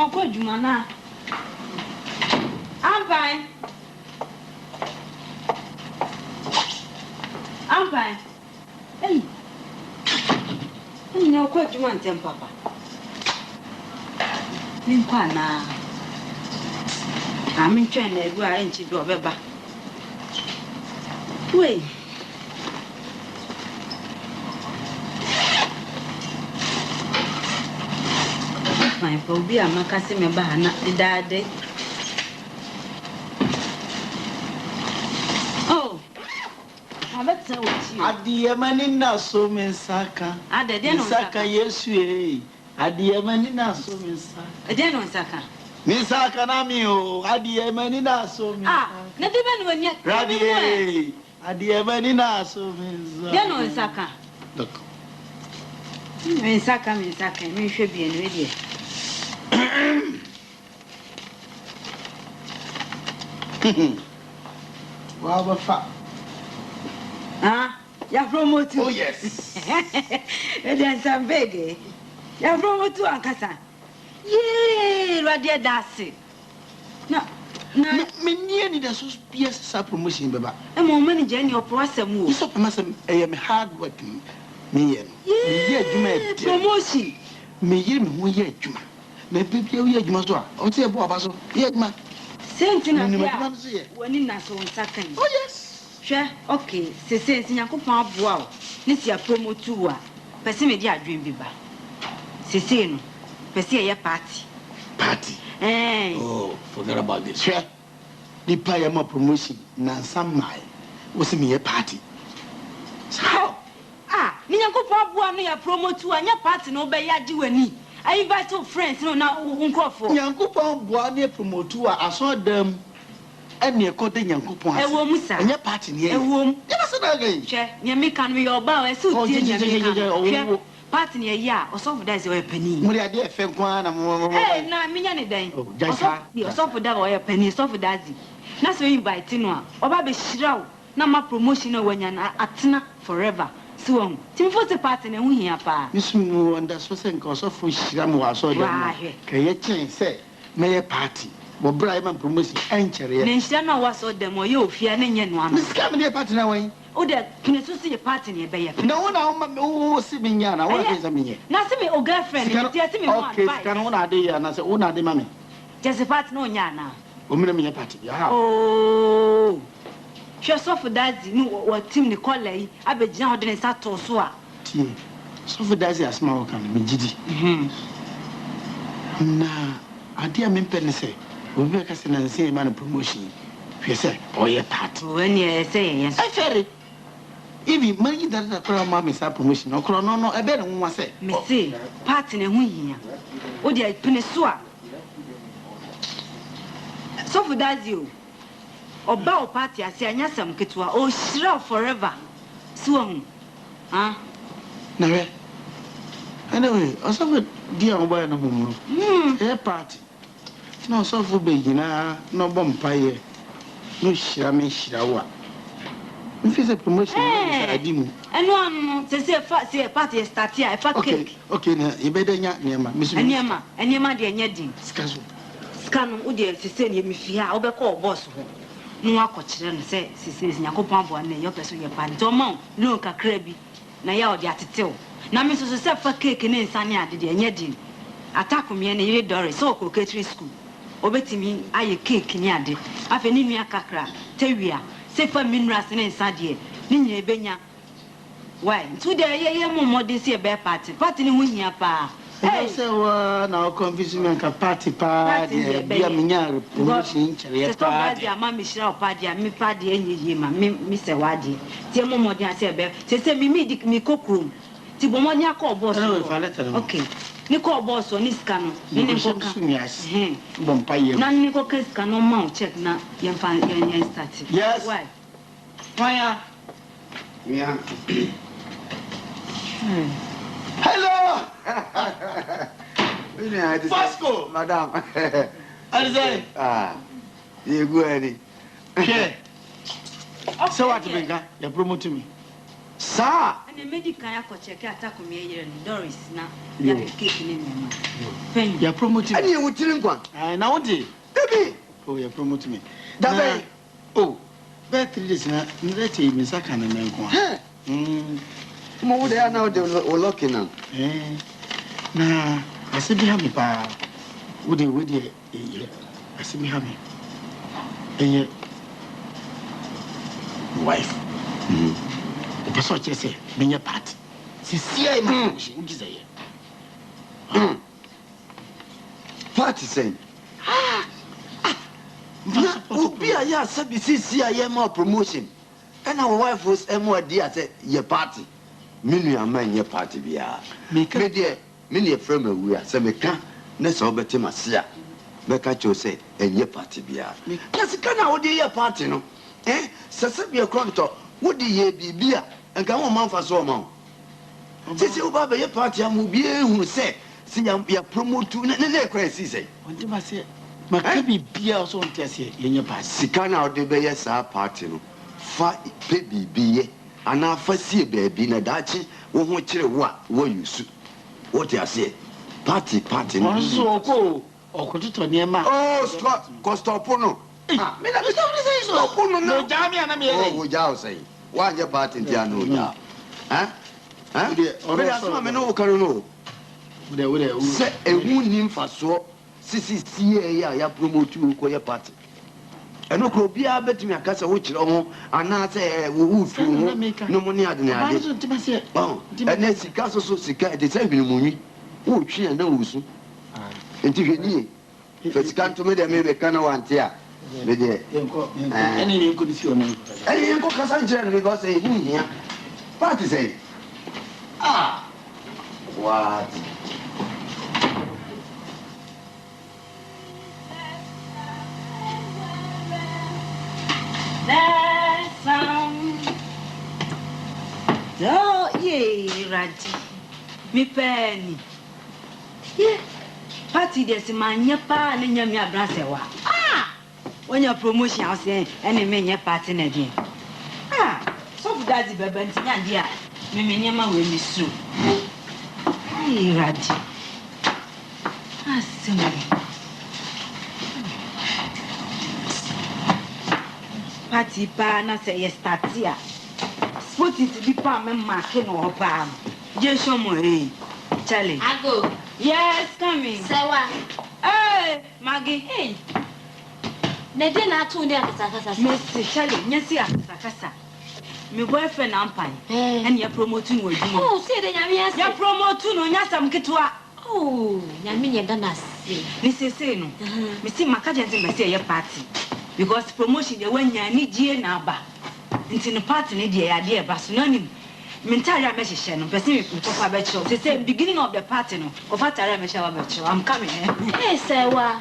no ko djuma na. Ampai. Hey. No ko djuma ntem papa. Nin kwa na. Amin twen na egu a enchi do beba. Wait. My phobia, my cousin, my bahana, the daddy. Oh, I bet so. At the Yamanina so Saka. At the dinner, Saka, yes, we. At the Yamanina so Saka. A dinner, Saka. Miss Saka, Namio, at the Yamanina so. Ah, not even when yet. Radie, at the Yamanina so. Dinner, Saka. Look. When Saka, me should be in radio. Wow, ah, you're from what? Oh, yes. There's some big. You're from what to Ankasa. Yay, Radia Darcy. No, Many need a suspicious promotion, Baba. A moment, Jenny, or Prossum. You saw I am hard working. Me, yeah, promotion. Me, you, Juma. Maybe you must do. I'll say about us. Yet, ma. Same thing when in us on second. Oh, yes. Sure, okay. Says Yakupa, wow. This year promo 2. Pessimedia dream biba. Sissino, Pessia party. Party. Eh. Oh, forget about this. Sure. The player more promotion, now some mile. Was me a party. How? Ah, Yakupa, one year promo 2 and your party no by Yaji. I invite two friends, no, now, Uncle. Yankupon, one promote 2. I saw them. And near Cote Yankupon. A woman, sir. And your party near a womb. Yes, again. Share, you make can be your bow, and so party near ya, or so that's your penny. What idea, Fenquan, Hey, now, me any day. Just you're so for that or a penny, so for that. That's why you invite Tino, or Baby Shroud, now my promotion when you're at Tina forever. So, Tim for the party and we here, pa. Miss Moo, and that's what I'm so for Shiramu. So, can you change, say, may a party, but bribe and promotion, and cherry. And Shana was so them or you, fear and one. Miss Camille party away. Oh, that can you see a party near Bay? No one, oh, Simiana, what is a minute? Nothing, oh, girlfriend, just me one. Can one idea, and I say, one idea, mammy. Just a party, no, Yana. Woman, a party. Oh. She saw for that, you know what Tim Nicole, I bet John didn't start to swear. So for that, a small can be giddy. Now, I dear me penny say, we make us in the same man of promotion. You say, oh, your party. When you say, yes, I ferry. If you money that a crown mammy's promotion, or crown, no, I better one say, me say, party and we here. Oh, dear, Penisua. So for that, you. Oba party ase anya sam ketwa o shira forever so ah na anyway also dia oba na mumu party no so for be gina no bompaye no shira me shira wa if it's a promotion adimu eno anu say party start here cake okay na e be danya niema niema de anya din skanu wo de say ne me fia wo be call boss ho no akọchire no se sisi Yakopon bo na yo peso ye pan to ma no kakra bi na ya odi atetew na me so se fa cake ne nsane ade de enye din atako me na ye dore so ko catering school obetimi aye cake ni ade afa ni nua kakra tawia se fa minerals ne nsade ni nya ebenya why to de ye momode se be party ni hu hia pa. Hey, so now confusing me party be a minyar promotion chere party ama me shira party me party enye ma me se wadi ti mo mo dia se be se mi dik mi kokrum ti bo mo nya call boss okay ni call boss ni scan no ni ko ka bom paye na ni ko ka scan no ma check na yen fa yen start yes why fire yeah hello Vasco madam Arizai you go any okay so what bringa you promote me Sir. And the medical check attack on me Doris now. You are keeping me. You are promoting. And you would drink one. And now, baby. Oh, you are promoting me. That oh, bad 3 days now. Let's say, Miss Akan and then more they are now, they were looking on. Nah, I said, be happy, pa. Would you, I said, be happy. And yet, wife. The person just said, "Be your part." She see my she would say. Party saying, be a year, see a year more promotion. And our wife was a more dear said, your party. Many a man, your party be a many a friend we are, some can, next over to my seer. Becca say, and your party be a. That's a kind of your party, no? Eh? Sasabia Cronto. What do ye be beer and come on for so long? This is about your party, and will be who say, see, I'm be a promote to the crisis. What do I say? My baby beer also test here in your party. Sican out the Bayes are party, fa baby be, and now for see baby in a dachi, won't you what you suit? What you say? Party, so cool, or could you near my Scott Costopono? No, Jamie, and I'm here. Say, why your party in Tiano? Huh? No, Carolo. Say a wound for so, Sissy, I promote you for your party. And no could be a bet me a casa which long, and I say, who make no money at the idea. Oh, and then she castle so sick at the same money. Oh, she and no soon. Until you need. If it's come to me, there may be kind one here. Any could see your name. And you go Cassandra because they here. Party say, what? That sound. Oh, yea, Ranty. Me penny. Yeah. Party there's my nyapa and yamia brasewa. When your promotion, I'll say, any man your party again. So for daddy, baby, and dear, Mimima will be soon. Hey, Ranty. Party pan, I say, yes, that's here. What is to be palm and marking or palm? Just show me, Charlie. I go. Yes, coming. Say what? Hey, Maggie. Hey. Nede na tu ndi akasa. Mr. Charlie, nyesi akasa. My boyfriend Ampai. And you're promoting with you. Oh, say the nyame. You're promoting on yasam kitwa. Oh, nyame yenda na se. This say no. Me see makajenzi me say your party. Because promotion the when you need je na ba. Nti no party ni de ya de ba so no nim. Mentari me hye no person me kofa be cho. They say beginning of the party no. Of atari me hye wa be cho. I'm coming. Hey, say wa.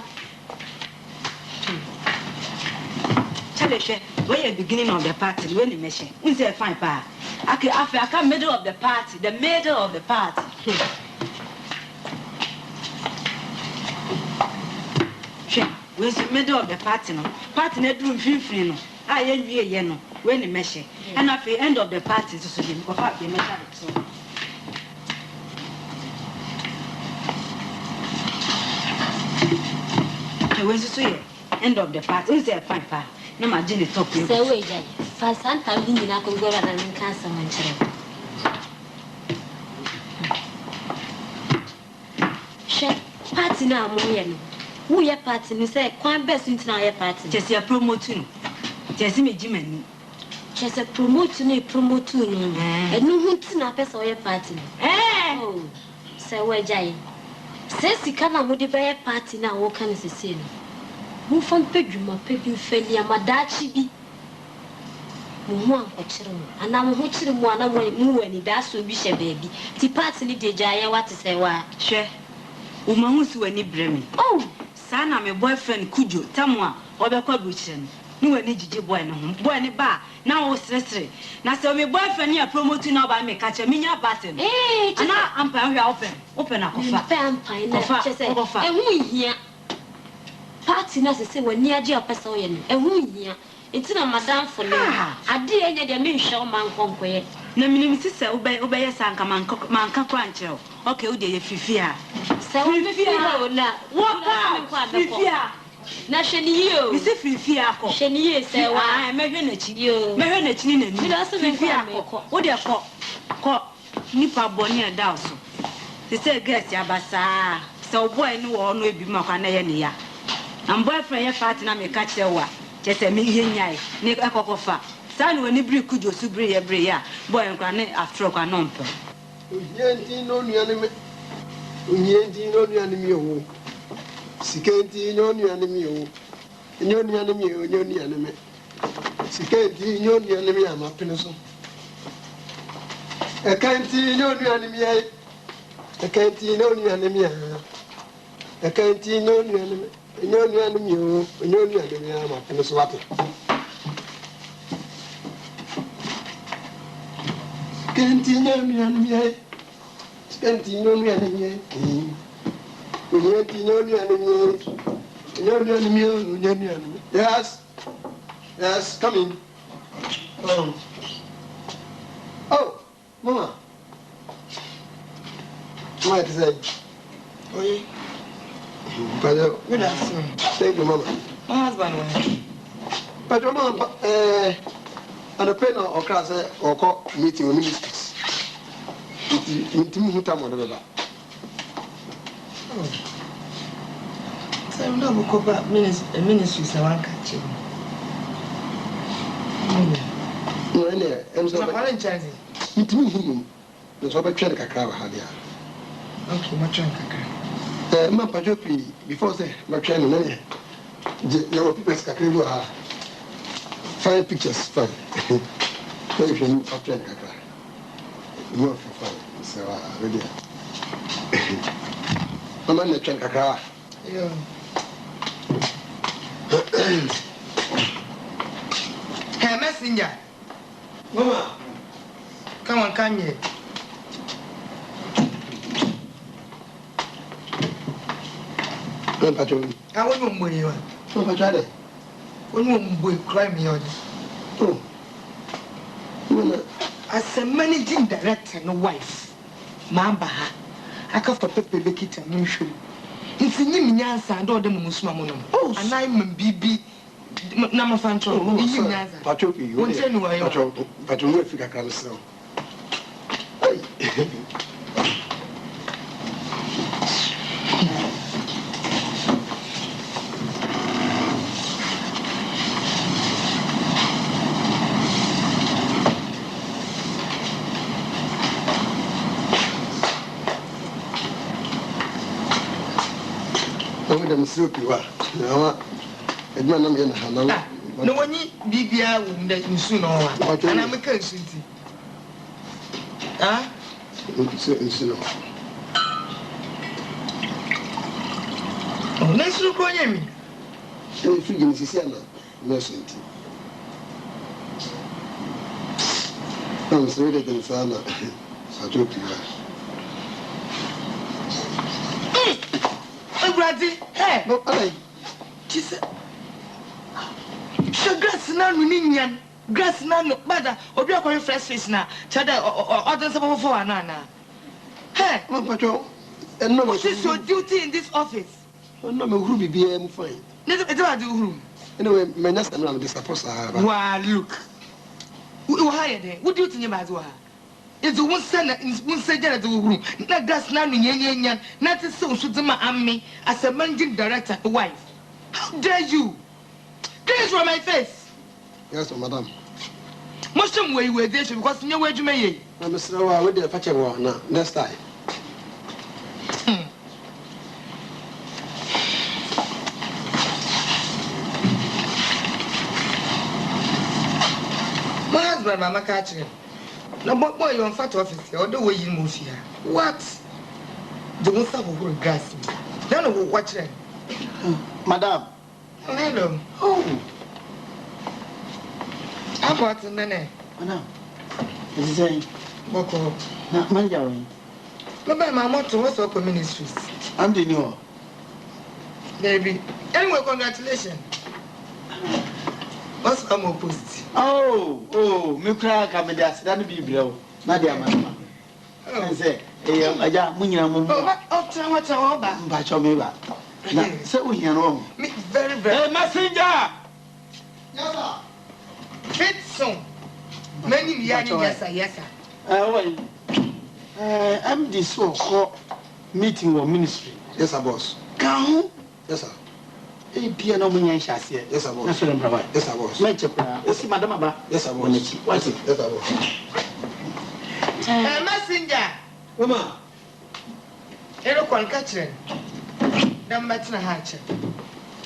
Chale when you beginning of the party when you measure. We say fine pa. Okay, after middle of the party, the middle of the party. Where's the middle of the party no? Party na drum free no. Ah, ye no. When you measure. And at the end of the party, so you go up the measure. So. Where's the say? End of the party. We say fine pa. No ma Jenny talk you. Say wait, for Santa we na ko go na cancer man chere. She party na mo ye no. Who ye party ni say kwan best ntina ye party. Just you promoting. Just me jimani. Just a promote no. E no hu ntina pesa ye party. Oh. Say we jai. Say sika na mo de be party na wo kan sese no. Mu fam pedwuma pedun feli amadachi bi. Mu ankokyere mo. Ana mo ho kyere mo ana mo wani da so bi hye baabi. Ti party ni de jaye what say wa. Hwe. O ma hu si wani bremi. Oh. Sana my boyfriend Kujo tamwa obekwa buchire no. Ni wani jiji boy no ho. Boy ni ba na wo sresre. Na se my boyfriend ya promote na ba me ka che minya bate no. Eh, ana ampa hwa open akofa. Pe ampa na che se. Ehu hia. Party na se wani age opesa oye no. Ehu hia. Enti na madam for no. Ade enye de me hwe o man konkoye. Na minim sise obeye sanka manka kwanche o. Okay, wo de ye fifia. Se wo fifia o na. Wo pa fifia. Na hweniye o. Mi se fifia ko. Hweniye se wa. Ah, mehwe na chi. Mehwe na chi ni nani. Mi do se fifia ko. Wo de ko nipa boni e da so. Se guest ya basa. So boy no wo no ebi makwa na ye ne ya. Am boyfriend ye party na me ka chewa. Chese me ye nyai. Ne ekokofa. San woni bri kujo su bri ya boy nkwa ne afro kwa no mpe. Onyenti no nuane me. Onyenti no nuane me o. Sikenti no nuane me o. Nyo nuane me o, nyo nuane me. Sikenti nyo nuane me ama pene so. Ekanti nyo nuane me ai. Ekanti no nuane me a. Ekanti no nuane me. Nyo nuane me o, nyo nuane me ama pene so wate. Continue me and me. Continue me and me. Yes. Yes, come in. Oh, Mama. What is it? Oh, yeah. Good afternoon. Thank you, Mama. My husband went. But Mama, and a pen or class or call meeting with ministers. Meeting time on the river. So I'm not going to go ministries. I want to catch you. No, I'm sorry. Meeting the Sober Train Cacao had here. Okay, my train cacao. My Pajopi, before say, my train, your people's cacao. Fine pictures, fine. If you look for train cacao, you are fine. So, ready. I'm on the train cacao. Yeah. Hey, messenger. Mama, come on, come here. I'm Pajopi. I want to move you. I'm Pajopi. When you cry me on. Oh, Mama, as a managing director, no wife, Mamba, I come for Pepe Bekita, no show. It's in Yimians and all the Musmamonum. Oh, and I'm BB Namafancho. Pajopi, you won't tell me why Pajopi, if you can sell. I'm silky. No one Bibia would soon or and I'm a cousin. Ah, oh, let's look on me. If you can see, nursing. I'm sorry than Sana. I told you. Hey, no, I. She said, grass now, Ninian, grass now, no matter, or be a very fresh face now, Chada or others about for Anna. Hey, my patrol, and no, what is your duty in this office? No, Ruby be fine. Never do room. Anyway, my next time I'm supposed to have. Why, look. Who hired it? What do you think about her? It's the one son that is one said that the room. Not that's not yan, not so should my army as a managing director, wife. How dare you? Clear from my face. Yes, madam. Most of way you were there because no way you may. I'm Mr. Wa with the patch now. Next time. My husband, Mama catching. No, but boy, you're on fat office, or the way you move here. What? The most of who gas me. Then I will watch them. Madam. Hello. Oh. How about the nene? Madam. Is saying, Boko. Not my young. My motto was open ministries. I'm the new. Baby. Anyway, congratulations. What's I'm opposed? Oh, me cry, come and ask that be below. Nadia mama. Say, aja munyina mo. What's over? Ba cho me ba. Na say wo hian wo. Me very very. Hey messenger. Yes sir. Fitson. Many yes sir. I'm this so meeting or ministry. Yes sir boss. Kan Yes sir. e bia no munya hyaase. Yes sir boss. Na so dem braba. Yes sir boss. Me chepra. O si madam aba. Yes sir boss. What? Yes sir boss. Messenger. Mama. Ero kwan ka kire. Dan matina ha kire.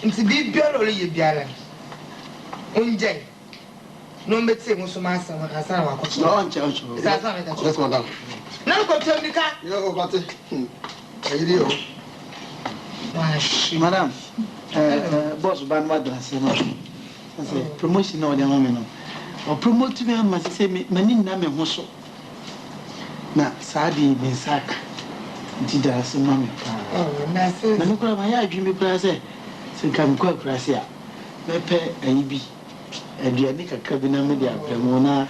Nti bi biara ole ye biara. Onjai. No mbetse mo so ma asa na wakocho. No on che. Sasa me ka Yes madam. Na ko tembika. Yo go kwate. Ayiri o. Madam, boss ban madrasa no. Say promotion na ode mama no. O promote me am say mani na me ho so. Na saadi me saka. Nti da se mama. Na se. Na me kura ma ya adwumi kura se kam kwa kura se a. Me pe ayi bi. Aduane kakra bi na me dia premo na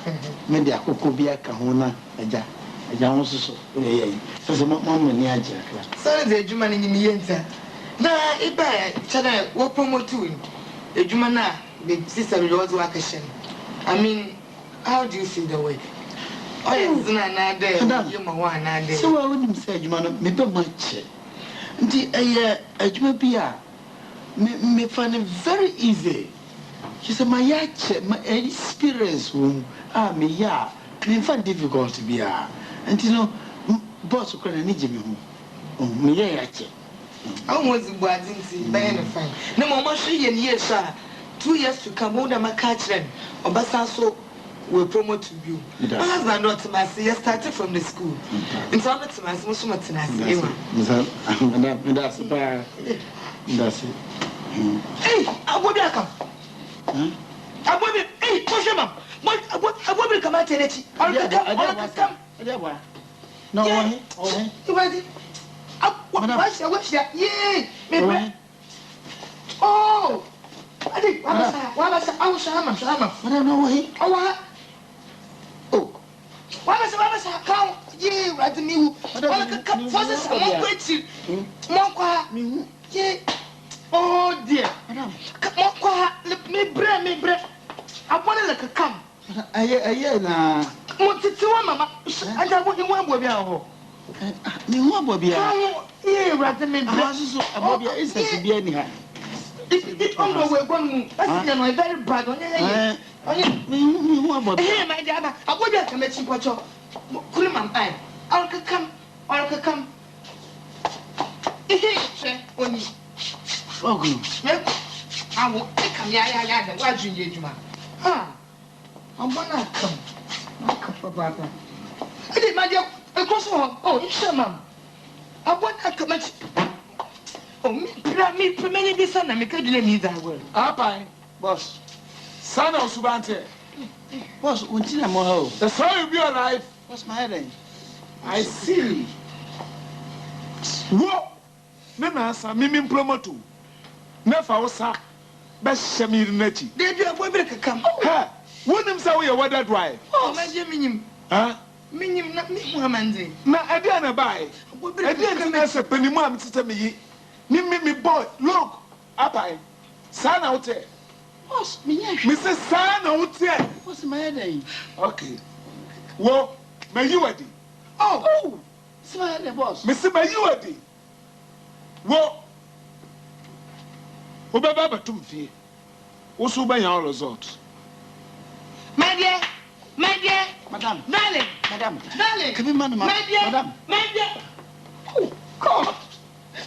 me dia kokko bi aka ho na aja ho so yi. So mama ni aja kra. Sorry the ejuma ni mi yenta. Na iba chana wo promote you. Ejuma na the sister will also work again. I mean, how do you see the way? Oh yes, na there. You ma wa na there. So I wouldn't say ejuma no me be much. Nti ejuma bi a me find it very easy. She said my experience room me ya me find difficult be a. And you know boss ko na ni jimi ho. Me ya yache. I was buadinti by any fine. No more she and years, sir. 2 years to come on my catch them. Obasanso will promote you. My husband not my say started from the school. In some of my most that's it. Hey, I will be a come. I will be hey, push him up. I will come out it. Come. No, You ready? What's that? Yay! Oh! I think, I was Shama. I don't know why. Oh, what? Oh. What was how? Yay, right to me. Come for this. I won't wait you. Monqua. Yay. Oh, dear. Monqua, let me bread. I want to come. I na. What's it to Mama? I don't want you one be our Me ho abobia. Yeah, rather me. So abobia is to be anyhow. It on the way one. That's very bad on Me ho abobia. Hey, my dear, I would have to make you watch up. Coolman, I'll come. On you. I will come. Yeah, watching you, man. I'm gonna come. I did, my dear. Across home. Oh, you sure, ma'am? I want to come at. Oh, me, many this son, I make a delay that word. Apa, boss. Son of Subante. Boss, until I'm all. The son will be alive. What's my head? I see. Whoa! Nana, Mimi promotu. Never was a best Shamir Nechi. They do a boy come. Ha! Wouldn't say we are weather drive. Oh, my dear, Huh? Minim not me, Muhammad. Na Adiana buy. Adiana say Penimam to me. Me boy, look, Apa, son out there. Boss, me, Mrs. Son out there. What's my head? Okay. Well, may you ready? Oh, it's my head, boss. Mr. May you ready? Well, Obaba Tumfi. Also by our resort. My dear. Madam. Darling. Come in, madam. My dear. Oh, God.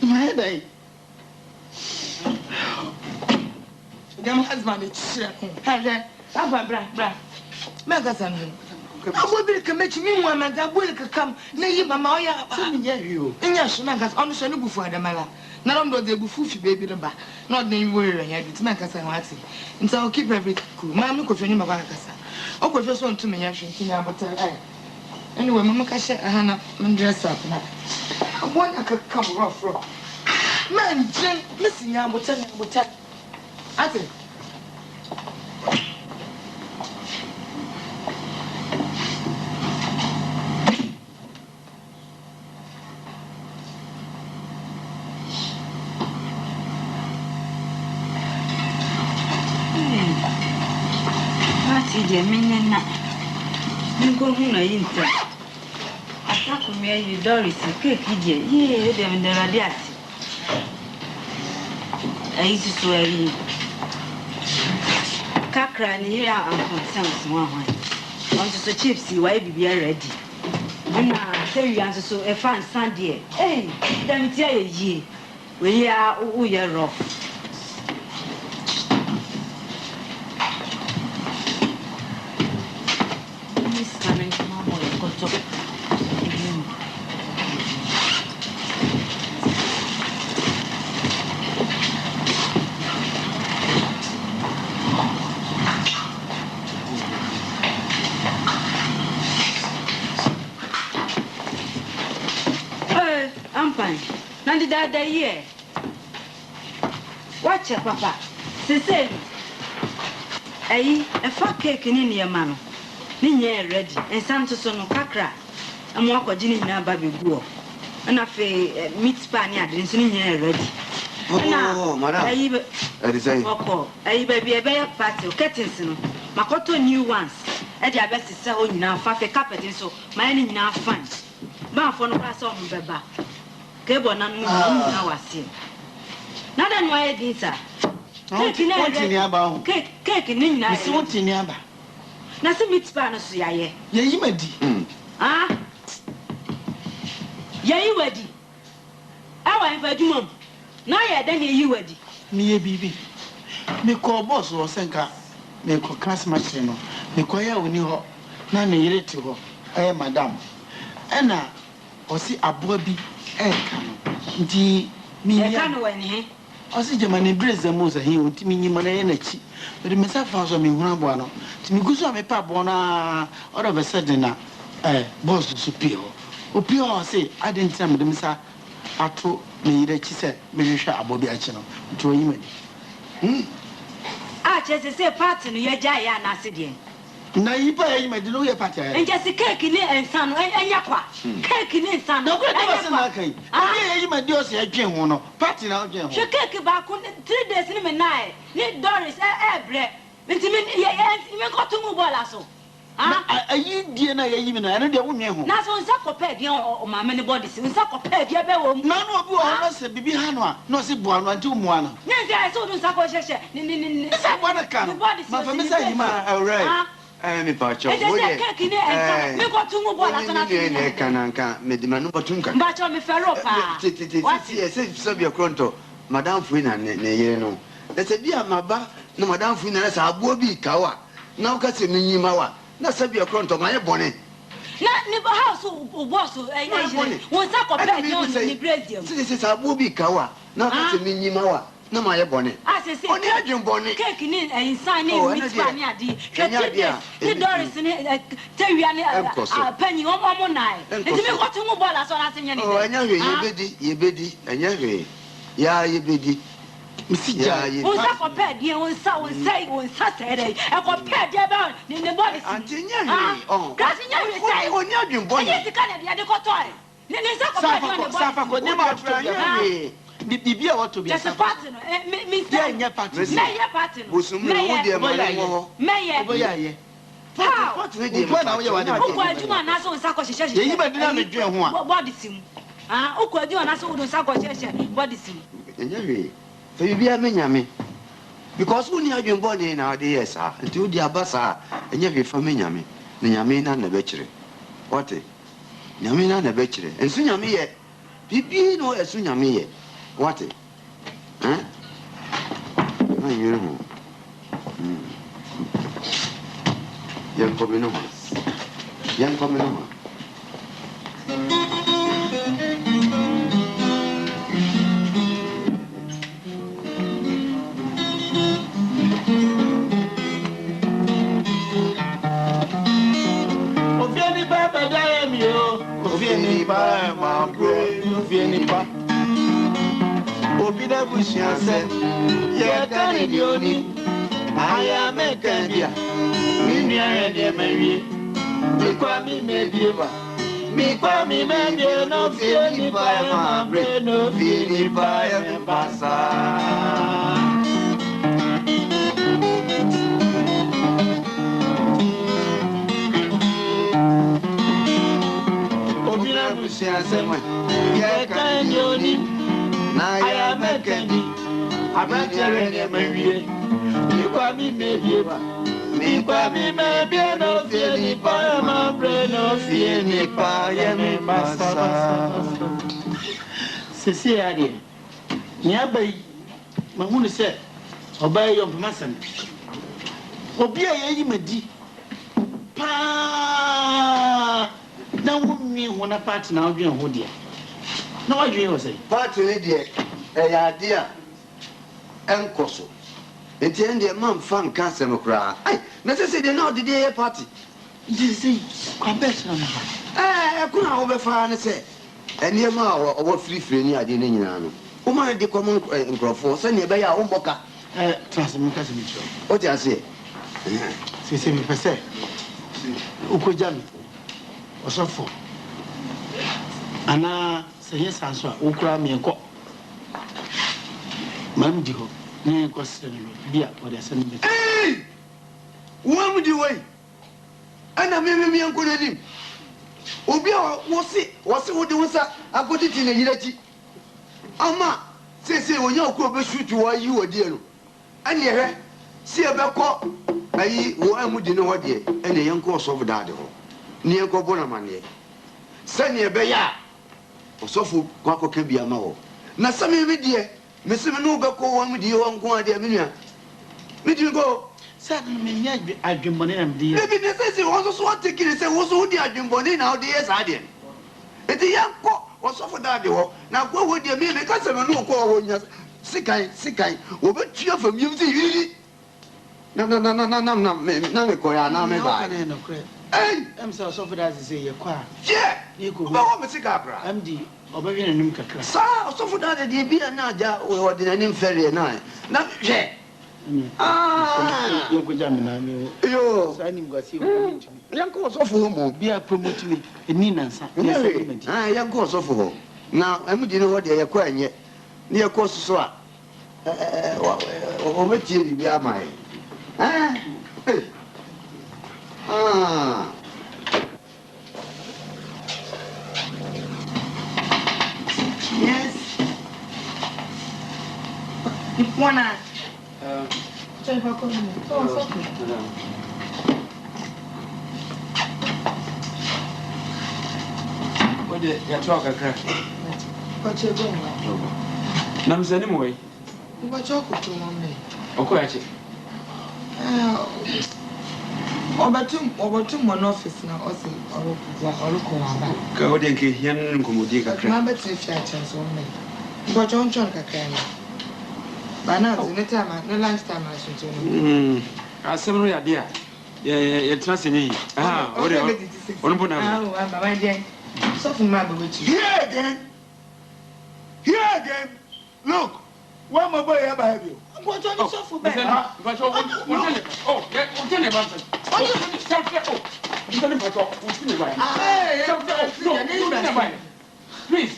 My head, Your husband is bra. Magasan. I will be committing me one and I will come. Nay, Mamma, you. And yes, Magas on the Shanu before the Mala. Not on the Buffy baby, not name where I had it, Magas and Watson. And so I'll keep everything cool. Mamma could finish my Bagasa. Oh, but just want to me, I should think about it. Anyway, Mamma Casha, Hannah, and dress up now. I want I could come rough. Man, Jen, missing, I will tell you. I think. deɛ menena menkɔhu na yi ntɛm asako me ayi Doris keeki deɛ yee deɛ mederade ase ayi susu ayi kakra ne yere a ankɔnsɛn so ho ahwan ɔnso so chips wae bibia ready na sɛwia nso so ɛfa nsa deɛ dɛm tia yɛ yie wei a woyɛ rough Nandi dada ye. Watch it, Papa. Say, a fat cake in your man. Ninya ready, and Santos on Kakra. And walk a gin in baby go. And I feel meat spaniard in Sinia ready. Oh, madam. I say, I baby a bear party, Cattinson. Makoto new ones. At your best is so now, Fafe carpet, so mine now fine. Bound for no pass on Beba. Cable and now I see. Not an why this, sir. Cake in Abba, cake in India, what in Abba. Nothing meets Spanish, ye. Ye, Medi. Ah? Ye, Weddy. I went for Jumum. Now, then you weddy. Me, baby. Me call boss or Senka. Me call class machine. Me call you when you none a to her. I am madame. Anna, or see a bobby. Nti mi ya no wani he o si Germany brace mo za he nti mi nyima na ye na chi but me sa fa so mi hu abo no nti mi guso me pa abo na all of a sudden na boss so pio o pio say identity me dem sa ato me yire chi se me hwehwe abo bi a chi no nti o yima a che se party no ye ja ya na se de na yipa ye ma de no ye party ya enja se cake ni ensa no enya kwa cake ni ensa no enya kwa kai ye ye ma de o se adwen ho no party na adwen ho she cake ba ko 3 days ni me nai ni Doris bre nti me ko to mu bola so ayi die na ye yi me no eno de wo nwen ho na so nsa kopa de o ma me ne body si nsa kopa de be wo na no obi o no se bibi ha no a no se boa no anti mu ana nyenza se o nsa ko hye ni se boa na ka ma fa me say ma alright me pacho wo de me ko tumu bola so na ne kananka me di manu batunka bacho me fero pa se bia kronto madam fuina ne yere no se bia maba na madam fuina na sa abo bi kawa na o ka se me nyima wa na se bia kronto ma ye bone na ni house o boss won sa ko pe ni brazium se abo bi kawa na o ka se me nyima wa na ma ye bone oni adwen bone cake ni insan ni meat pan ni ade hwete ni Doris ni tewia ni pani omo nai enti me ko tumu bola so na senye ni enya hwe yebedi enya hwe ya yebedi misija unsa ko pe die unsa tere e ko pe die ba ni body anti nya hwe kasi nya hwe sai oni adwen bone enti kana de ko toy ni nsa ko pe die body safa ko ni ma tra hwe bibia wato bi just party no me say nya party na ye party no bosumu wo de ma wo meye oboyaye party ne de ma wo na wo adwuma na so nsa ko hyehyɛ yi ba dina me dwen ho a body sim ukọ adwuma na so wo nsa ko hyehyɛ body sim enya we fe bibia me nyame because wo ni adwen body na de yes nti wo di abasa enya we fa me nyame na nyame na na be kire what nyame na na be kire enso nyame ye bibi no esu nyame ye what huh na yere ho yan ko me no ofieni baba daemi o ofieni ba ma bro ofieni ba Obida bushianse ye kani dioni aya mekandia mini aya de mawie mi kwa mi medieba mi kwa mi medie no fieni ba ma bre no fieni ba ya pasa abusua sema ye kan yoni na ya mekani abatere ne mawie ni kwa mi mebie ba mi kwa mi mebie no fie ni pa ma bre no fie ni pa ye mi masa sisi ade ni abai mahunu se obai yo mpamasan obi a yeyi madi pa na wumi ho na party na odwen ho de na wadwen ho sei party ni de ya ade a enkoso enti ende man fan kan sem kra ai na se de na odede ye party ndi sei kwa best na ma kuna wo be fa ne se ene ma wo free ni ade ne nyina no wo ma de common nkrofo se ne be ya wo mboka transmit kasi mi cho o ti ase se mi pese ukojami osofo ana seye sanso a ukura mi enko mam di ho ne ko sene bia o de sene be wo mu di wei ana me enko ne dim obi a wo se wo de wonsa akotiti ne yirati ama se wonya okuro be shoot wo yi wodi no ane hwe si e be ko ayi wo amudi ne wode ene yenko osofu daade ho ne yenko bona mane sane e be ya osofu kwako ka bia ma ho na same me die me se me no be ko wo amudi ho nko ade me nua me di go sane me nya adwembone na me di e bi ne se wo so take ne se wo so di adwembone na wo de yes ade eti yanko osofu daade ho na ko wo die me ka se me no ko ho nya sikai wo be tua fam yim ti yiri na me ko ya na me ba em so so for that say ye kwa ye ko ba wo me sika bra md obawi na nim kakra sa so for that de bi na ja wo de na nim fere na hwe yo ko jam na me yo sa nim go si wo yanko so for mo bia promote me eni nansa yanko so for na md no wo de ye kwa anye ni ye ko so a o metie bi amai yes ipona chaifa ko ni so Ode ya toa kakra. Pache gonga. Na mzani mwe. Ubacho kutuma mne. Oko yache. Obatum mon office na osi oroku aba. Ka ode nke hian nkomodi kakra. Ma betre fi acha so mne. Ubacho nchon kakra na. Bana zineta ma no lunch time asunto no. Asem no ya dia. Ye trust ni. Ode. Onu bona. Baba dey. So for my baby. Here again. Look. One more boy have I you. What on so for back? But oh,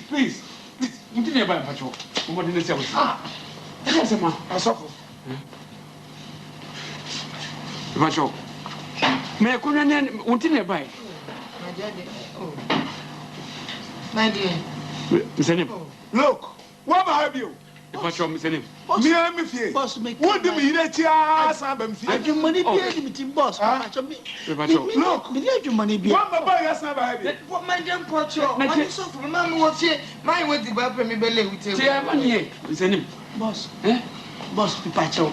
please. Continue by patrol. What did they say? Yes, ma. I suffer. Patrol. May I couldn't continue by? My dear. Look, what have you? Patrol, Miss Nim. Me and me fear. Boss, make what do me let you I do money be meeting boss. Look, me let you money be. One boy has never had it. What my damn patrol? My so for mamma was here. My way to buy me belly with you. Say, I'm here. Miss Nim. Boss, Boss, patrol.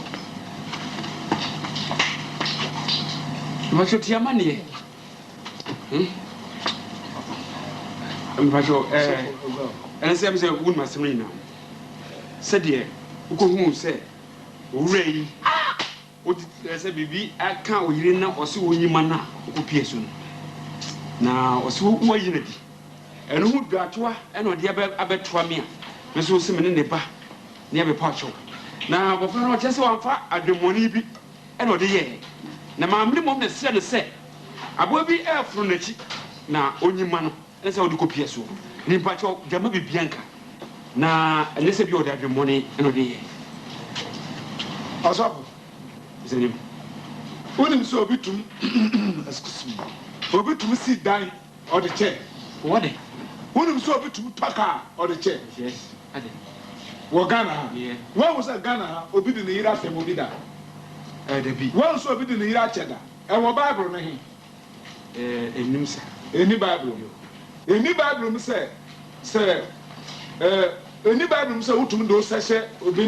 What's your tea money? Patrol, and say, I'm saying, good Masserina. Said ye, who say, Ray, what say, baby, I can't win now or so you mana, who pierson. Now, or so what unity. And who got to her, and what the other Twamia, Miss Wilson in the bar, near the patrol. Now, but for just one far, I do money be, and what the year. Now, my minimum is said, I will be air from the cheek. Now, only man, that's how to go pierce you. The patrol, Jamabi Bianca. Na unless you order the money and the Asap. Is the name? When him so bit to excuse me. For bit to sit down or the chair. What? Wouldn't so be to Taka or the chair. Yes. Well, Ghana. Yeah. What was a Ghana? Obi the Ira Femodida. The B. One so be the Ira Cheddar. And what Bible name? Nimsa. Any Bible. Any Bible say, sir, any Bible say, who to do session, Obi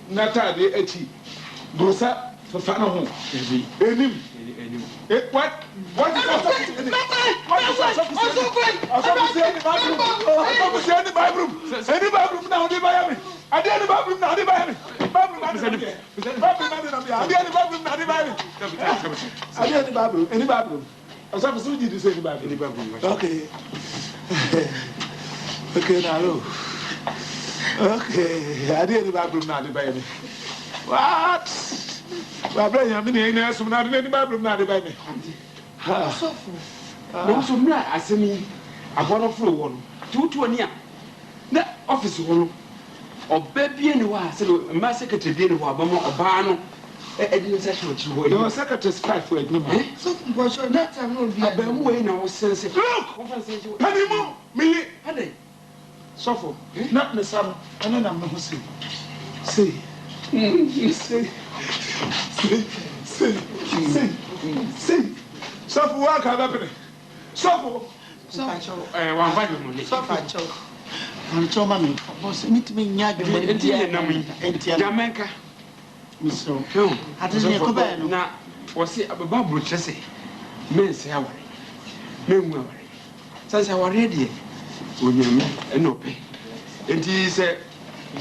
Nata de Echi. Gosa for Fana home. Any. What is that? Any Bible now, the Bible. I did the Bible now, the Bible. I did the Bible. Any Bible. I saw the did say the Bible. Okay. Okay, now. Okay, I did the Bible now, the Bible. What? I bring him in here, so not any Bible now, the Bible. No, so I send me a bottle of one, 220. That office one. Or baby anywhere, so my secretary didn't want or Bano. I didn't say what you were. Your secretary's fight for it. So, what's your next time? I'll be a bam way now. Look, honeymoon, me, honey. Suffer, not the son, and then I'm not saying. See, Suffer, what can happen? Suffer, one vitamin, suffer. I'm so mammy. Was meet me Yag and Jamaica. Miss So, I didn't know. Now, was it a babu chassis? Men say, I worry. Men worry. Since I were ready, when you and no pay. And he said,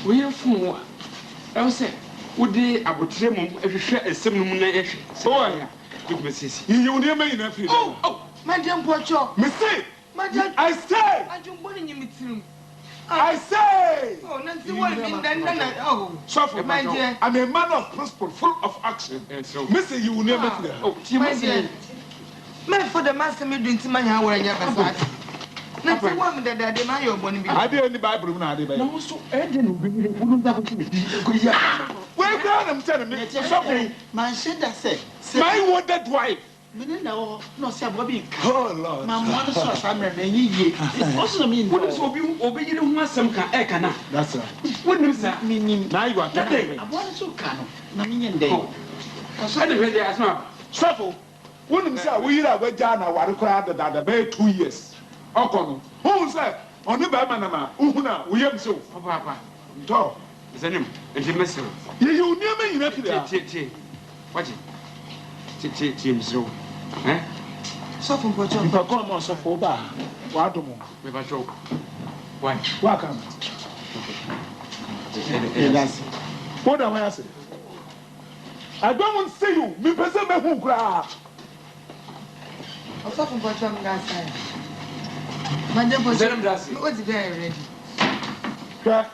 we are from I said, would they about trim if you share a similar so I am with Mrs. You never made enough. Oh, my dear Pocho, Missy, my dear, I say, I don't want you meet him. I say! Oh, Nancy, what do you mean? Oh, suffer, my dear. I'm a man of principle, full of action. And so, Missy, you will never know. Oh, my dear. Man, for the master, me doing to my hour and your bazaar. Nancy, one that I demand your money. I did the Bible now. No, so Eden wouldn't have to be. Well, God, I'm telling me, something. My shit, I said, my wanted wife. No, sir, Bobby. Oh, Lord. My mother saw some remaining. Also, mean, what is obey you want some can. That's right. What does that mean? Now you are telling me. I want to come. Naminian day. I don't really ask now. Shuffle. Wouldn't say we are with Jana, what required that about 2 years. Okono. Who said, on the Bamanama, Una, we have so. Papa. Talk. Is the name? And the messenger. You near me, you know. Watch it. James Rowe. Eh? Suffer for John. If I come on, suffer bar. What do you with a joke? Why? Welcome. What am I saying? I don't want to see you. Me person me who cry. I'm suffering for John Gassi. Madam Bossy, what's very ready? Yeah.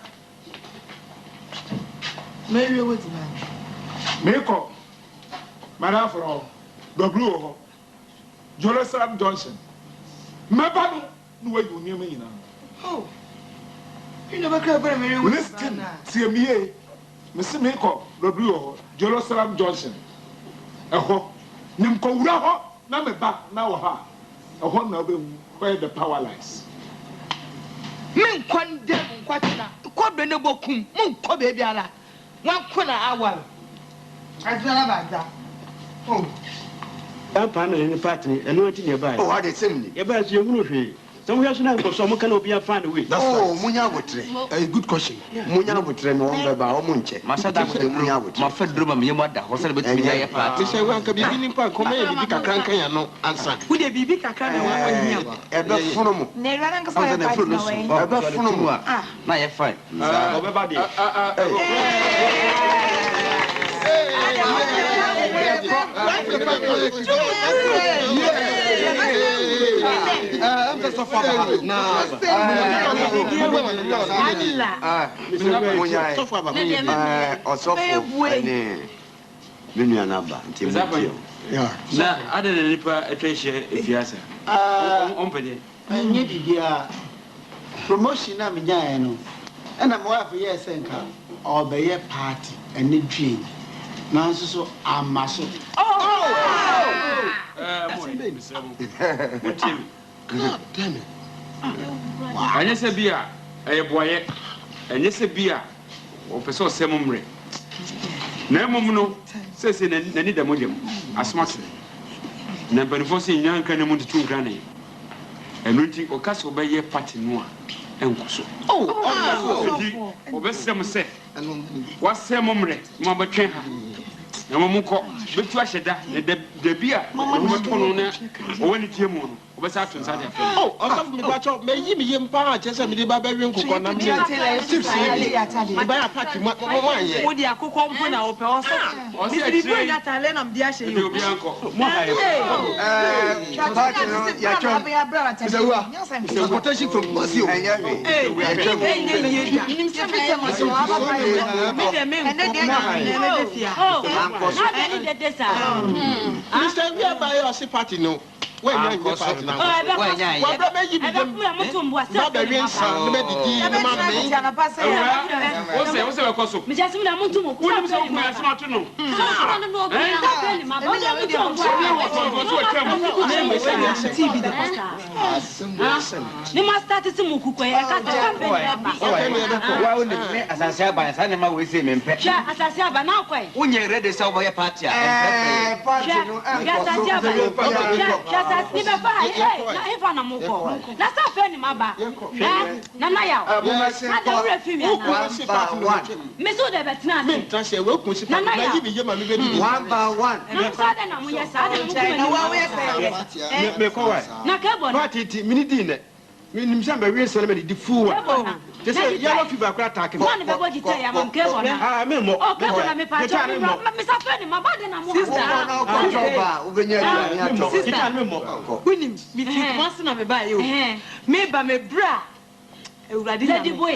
Mary, what's that? Make up. Madam for all. The blue. Jerusalem Johnson. My battle, no way you near me now. Oh, you never cried very many. Listen, see me, Mr. Mako, the blue, Jerusalem Johnson. A ho, Nimko Raho, Namaba, now ha, a one of them where the power lies. Men condemn what Quabenabo, Munko Babyala, 1 quarter hour. I don't know about that. Oh. I'm in the party and not in your bag. Oh, I did send me. Your bag, you're moving. Somewhere soon because someone cannot be a fan away. Oh, Munya, a good question. Munya would train on the Baomunche. Masada, my friend Druma, your mother, was a bit of a party. Say, one can be in Park, come in, big a crank and no answer. Would they be big a crank? A best funeral. Never found a funeral. A best funeral. Ah, my fine. Everybody. Promotion, I'm a and I'm wife, yes, and or be a party and the dream. Now, so I'm muscle. God damn it. anya se bia boye anya se bia o pese o semomre na mom no se na ni da modem asmat na benefo se nyan kan mu tutu nkran ne enu nti o kaso be ye party no a enkoso o be sem se wa semomre mo ba twen ha na mom ko betu ahyeda na da bia mo to no na o wani tie mu no o be sa to nsa de afa ọsọ mi ba cho me yi mi yem pa chese mi de ba be wen kokọ na mi tips ni ba ya party mo anye wo di akokọ mpo na o pe ọsọ mi bi ya tale na mdi ahye yo bi anko mo ha party no ya chon the quotation from Masio. Mr. We are by your party no. When you are party now. When you are. What about you? Not the real sound. What's the cost? Me just me na muntu mo. Who say you must not know? Ni ma start to mu kuko e ka ta wa woni me asase aba sa na ma we say me mpe sha asase aba na kwai wonye ready say oboye party party no asase aba sha ni be fa na ifa na mo ko na sa fe ni ma ba na na ya ada wure fi mi na me so de betina me transe we kun si party na yi bi ye ma me be di one by one na sa de na mo ye sa de mo na wa we say me ko wa na ke bo na party mini di ne me nim say be we say me di fu wa just say yellow fever kra attack me one be bo di tell ya mam ke bo na me mo o ke bo na me pa cho me sa fe ni ma ba de na mo na ko ba ubenya ni ato sister me mo winim mi ti kwase na me ba ye o me ba me bra Lady boy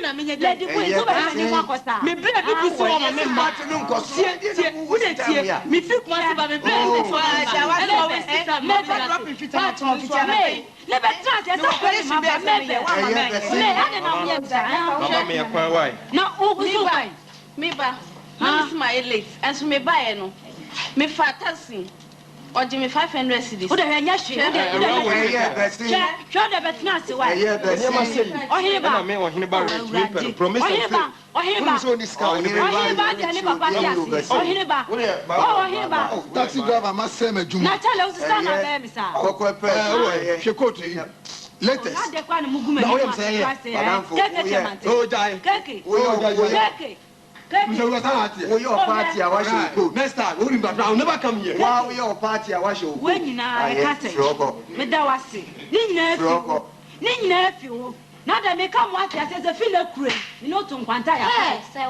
na me nye Lady boy so ba ni mo akosa me bra bi bi so o me ma no nko tie wo de tie me fi kwase ba me bra bi so a wa so we sister me drop in fita na to fita na le be trans e so pele ma ba me be wa ma me ade na mo ye bra mama me kwa why na o so why me ba na my late and so me ba e no me fa taxi oji me 500 cedis o de nya hwe o de hwe de betina se wa o he ba na me o he ba me promise o he ba o he ba de ne papa ya o he ba o he ba Taxi driver must say me juma. na chale o sister na be mi sa kokko pe Hwe kotu yi. Latest. na de kwa ne mugume ni o say keke chemante o jai. keke Keke. keke We party. we your party a wash go Next time, we will never come here. wa we your party a wash go we nyina e ka se me da wase ni nyina fi wo na da me ka mo ati ase se fi le kure mi no to nkwanta ya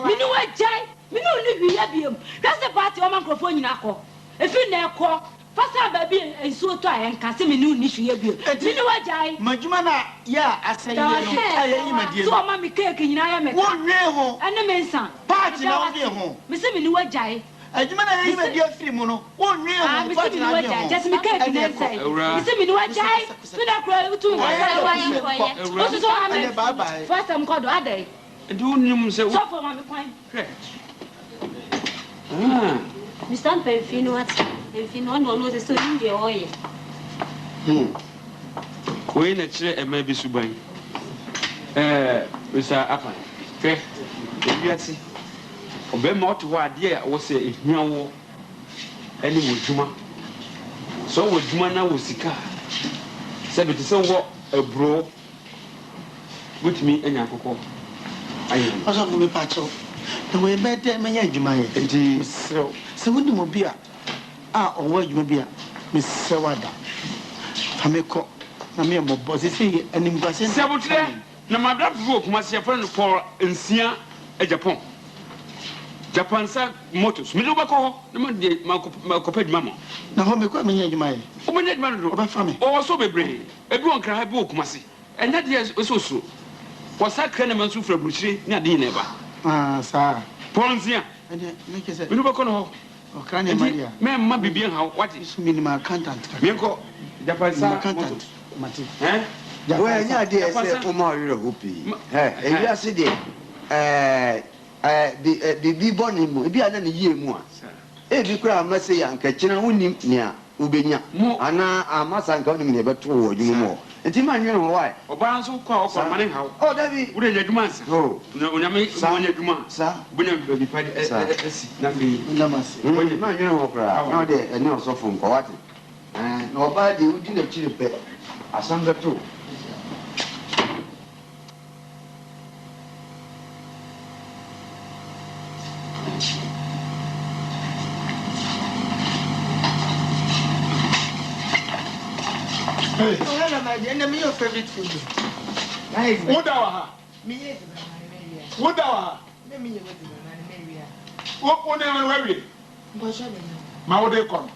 mi ni wa jai mi no ni wi ya biem kwase party o man microphone nyina ko e fi na e ko fasa ba bi ensuo to ayen ka se mi ni hwe ya biem mi ni wa jai majuma na ya asaye ayi madie so ma mi cake nyina ya me wo nwe ho ene me nsan party na wo de ho mi se mi ni wa jai ajuma na yi madie free mu no wo nwe ho party na wo de ho just me cake na nsai mi se mi ni wa jai mi da kro tu o so so ame bye bye first time call do adai do nyum se so for ma me kwan Mr. Perfino what? Perfino no se so ndi oye. we na kire ema bi suban Mr. Apa ke ebiati obema oto ho ade a wo se ehia wo ene wo djuma so wo djuma na wo sika se bi te se wo ebro wutimi enya akoko ayi oso fu me pacho the way better me nya djuma ye enti se wodi mo bia owo djuma bia me se wada fameko na me mo boss se anim kwase se botre na madam fu kuma se fa no for nsia e Japan sa motos mi lo ba ko na ma de ma ko pedi mama na ho me kwa me nya djuma ye o me nya djuma no o ba fa me o so bebre e bi won kra ha bi o kuma se enya de so wo sa kra na man su fra buchire ni ade ne ba sa ponzia ene me ke se mi lo ba ko no o kra ne maria me ma bibien ha wati so minimum accountant me ko Japan sa accountant mati we nya de ese o ma rire hopi e wi ase de bi boni mu bi ana ne yie mu a e bi kura ma se ya nka kina wonim nia ubenya ana amasa nka onim ne beto wo adwuma mo enti ma nwene ho why oba nso kwa okwa mane hawo oh dabi wo de adwuma nsa na onyame wonya adwuma sa bonya bi pa esi na fi namase ma nwene ho kra na de ene osofo nko wate na oba de udi na chire pe asam beto Hey, hello, my dear. Name your favorite food. Nice. What are me? Yes, what are let me what is what one worry? My what they come?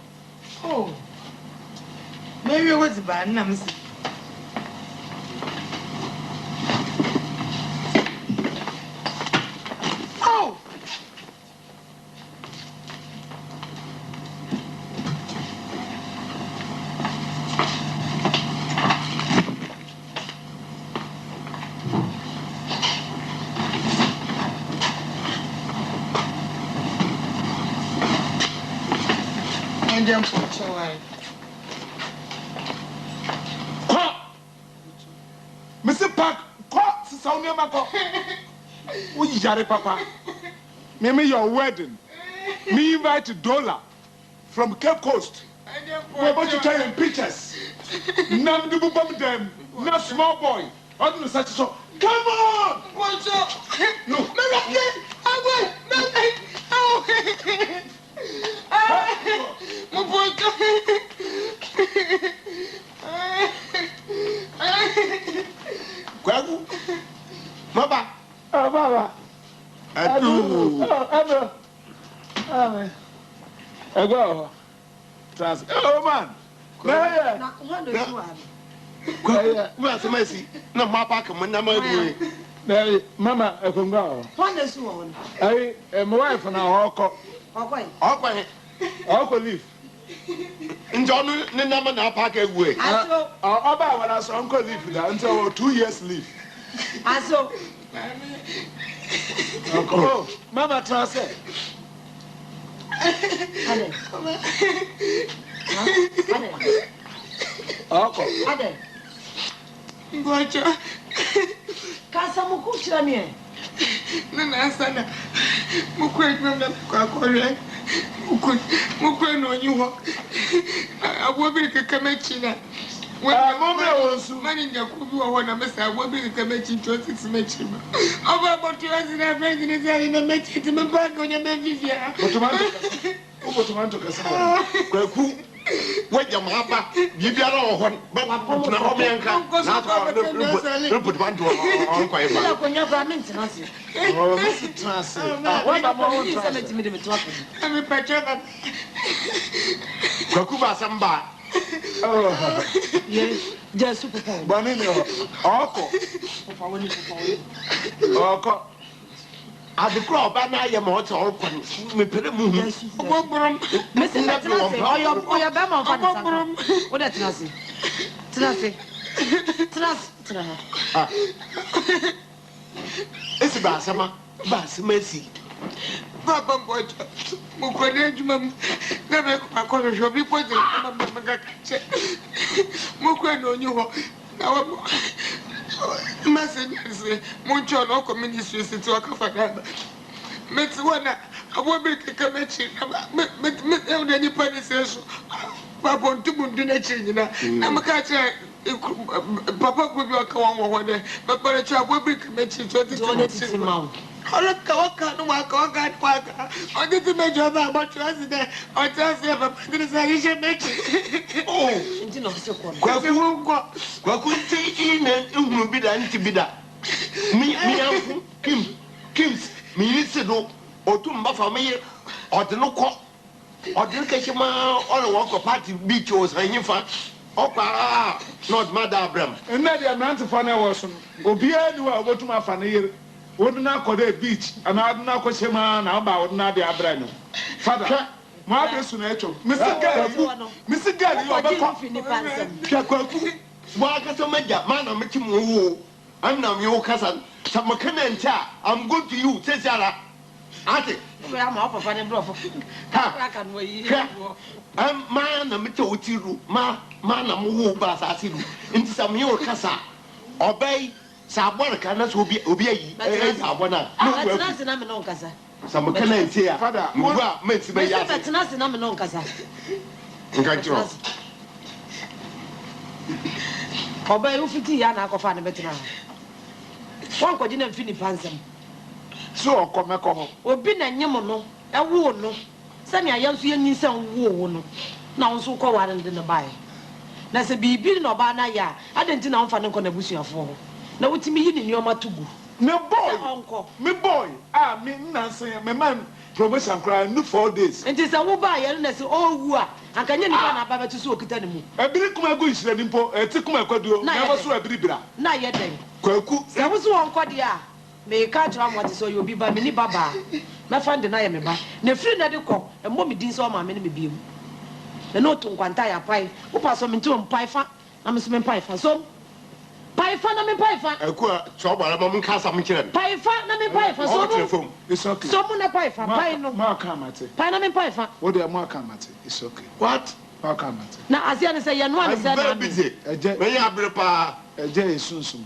Oh, maybe what's the bad? I'm saying. Oh. Mr. Park, call Sonia Mako. We jare papa. Maybe your wedding. Me invite Dollar from Cape Coast. We're about to tell you pictures. Nam do bomb them. Not small boy. I don't know such so. Come on! What's up? No. Kwagu. Baba. Baba. Adu. Adu. Amen. Ego. Trans. Oh man. Yeah. Na what do you have? Kwagu. We are semesi. Na mapa ka mun na ma du. Hey, Mama, Ekunga. What does you want? Hey, my wife and I Oko. Okay. Okwa. Oko leave. Njonu ne na ma na pa ka egwe. Aso. Oba wala so uncle leave that until 2 years leave. Aso. Oh, Mama transfer. Ade. Ade. Oko. Ade. Bocho. Kasa mukuchira mie. Nana sana. Mukwe kwenda kwa kore. Mukwe no nyiho. Abobiri kekamechina. Mama wonsu. Mani nyakubi wa wana mesa abobiri kemechi 26 mechi. Oba botu azina friend ni zali na mechi timepanga onya mevivia. Botomanto kasa. Kwaku. Wajam hapa bibiara ohon na homenka na to report bantu on kwa eba Ila konya kwa minti nasi. Oh, Mr. Transfer. Wanda mo ni sema timide metwapo. Ami pachoka. Kwaku ba samba. Oh. Yes, just super power. Banini Oko. Oko. Adekro oba na ye mo to Oko me pere mu hu. Obobrom. Mesi na tinase. Oya be ma fa tinase. Oda tinase. Tinase. Tinase. Ah. Esi ba sama si. Papa bocho. Mukone adwuma na me kwa hwe bi pote na me kakache. Mukwe no nyi ho. Na wo message muncho no ko ministry city wakafada. Meti wana abobi kakamechi me e ni pani seso. Papa ntumundu na chinyina. Na makache papa ko bi wakawan wo de. Papa re cha abobi kakamechi 2020. All Kawaka, no Waka, on did the major about president, or tells you about the make it. Oh, Inti no so kwa. Kwaku ti ine hu bi da nti bi da. Mi anfu Kims mi se do otumba fa me ode no ko. Ode kechima on work party beach o san yifa. Okwa not mother Abraham. And na dia nante fa na wo so. Obi ani wa obotuma fa na yire. Woduna kode beach ana aduna ko shema na ba woduna de abra no. Father, ma be su na echo. Mr. Gali you obeko. Kwaku wa ka so maja ma na meti mu wo. Am na me wo kasa. Samakana nta I'm going to you say Sarah. Ate We am up for an brother. I can wait. Man, na mete otiru ma na mo ba sa asiru nti sam ye okasa obey sa abon ka na so obi ayi abona no wa Betina na me no nkasa sam ka na nti ya mo ba meti be ya betina na me no nkasa nka jiro obey u fiti ya na akofa na betina won ko gina mfini pansam so okomeko ho obi na nyem no ewo no se me ayanso ye nyisan wo no na wonso ko ware ndi ne bae na se bibi no ba na ya adenti na wonfa ne ko na busuafo ho na wotimi yi ni nioma tugu me boy me nansen me man promotion cry no 4 days enti se wo ba ye na se owu a ankanye nipa na ba betu so okita ne mu ebiri kuma gu isire nimpo eti kuma ekwaduo na bo so ebiri bra na ye den kwaku se wo so won kode a me ka twa mo te so yo bi ba me ni baba me fande na ye me ba na free na de ko e mo me din so ma me ne me biem na no to nkwanta ya pai wo pa so me nti pai fa na me so me pai fa so pai fa na me pai fa akua so gbara mo nka sam kire pai fa na me pai fa so telephone it's okay so mo na pai fa pai no ma ka mate pai na me pai fa what dey ma ka mate it's okay what ma ka mate na asia ne say ye no an say na me eje me ya bre pa eje esunsum